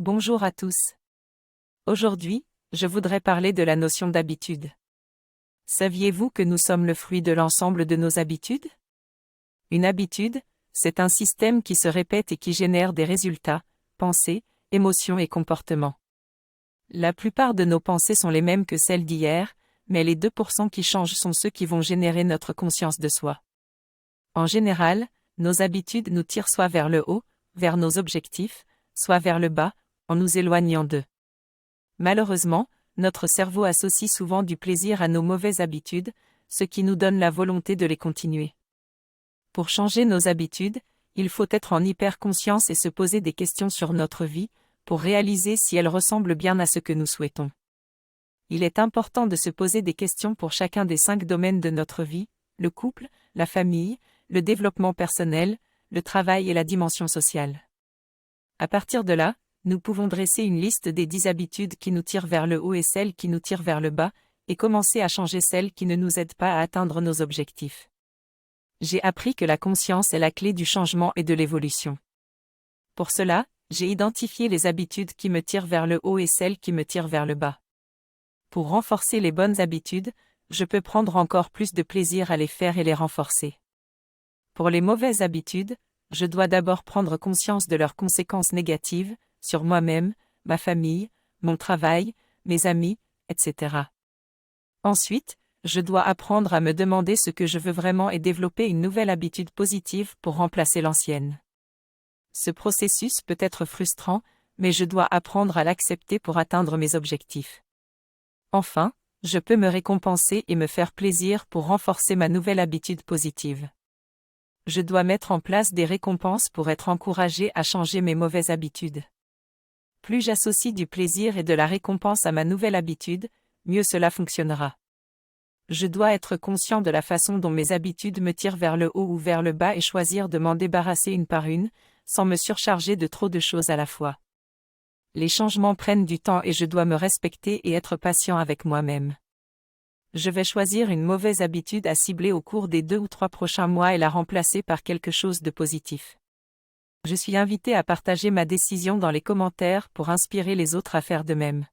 Bonjour à tous. Aujourd'hui, je voudrais parler de la notion d'habitude. Saviez-vous que nous sommes le fruit de l'ensemble de nos habitudes? Une habitude, c'est un système qui se répète et qui génère des résultats, pensées, émotions et comportements. La plupart de nos pensées sont les mêmes que celles d'hier, mais les 2% qui changent sont ceux qui vont générer notre conscience de soi. En général, nos habitudes nous tirent soit vers le haut, vers nos objectifs, soit vers le bas, en nous éloignant d'eux. Malheureusement, notre cerveau associe souvent du plaisir à nos mauvaises habitudes, ce qui nous donne la volonté de les continuer. Pour changer nos habitudes, il faut être en hyper-conscience et se poser des questions sur notre vie, pour réaliser si elle ressemble bien à ce que nous souhaitons. Il est important de se poser des questions pour chacun des 5 domaines de notre vie, le couple, la famille, le développement personnel, le travail et la dimension sociale. À partir de là, nous pouvons dresser une liste des 10 habitudes qui nous tirent vers le haut et celles qui nous tirent vers le bas, et commencer à changer celles qui ne nous aident pas à atteindre nos objectifs. J'ai appris que la conscience est la clé du changement et de l'évolution. Pour cela, j'ai identifié les habitudes qui me tirent vers le haut et celles qui me tirent vers le bas. Pour renforcer les bonnes habitudes, je peux prendre encore plus de plaisir à les faire et les renforcer. Pour les mauvaises habitudes, je dois d'abord prendre conscience de leurs conséquences négatives, sur moi-même, ma famille, mon travail, mes amis, etc. Ensuite, je dois apprendre à me demander ce que je veux vraiment et développer une nouvelle habitude positive pour remplacer l'ancienne. Ce processus peut être frustrant, mais je dois apprendre à l'accepter pour atteindre mes objectifs. Enfin, je peux me récompenser et me faire plaisir pour renforcer ma nouvelle habitude positive. Je dois mettre en place des récompenses pour être encouragé à changer mes mauvaises habitudes. Plus j'associe du plaisir et de la récompense à ma nouvelle habitude, mieux cela fonctionnera. Je dois être conscient de la façon dont mes habitudes me tirent vers le haut ou vers le bas et choisir de m'en débarrasser une par une, sans me surcharger de trop de choses à la fois. Les changements prennent du temps et je dois me respecter et être patient avec moi-même. Je vais choisir une mauvaise habitude à cibler au cours des 2 ou 3 prochains mois et la remplacer par quelque chose de positif. Je suis invité à partager ma décision dans les commentaires pour inspirer les autres à faire de même.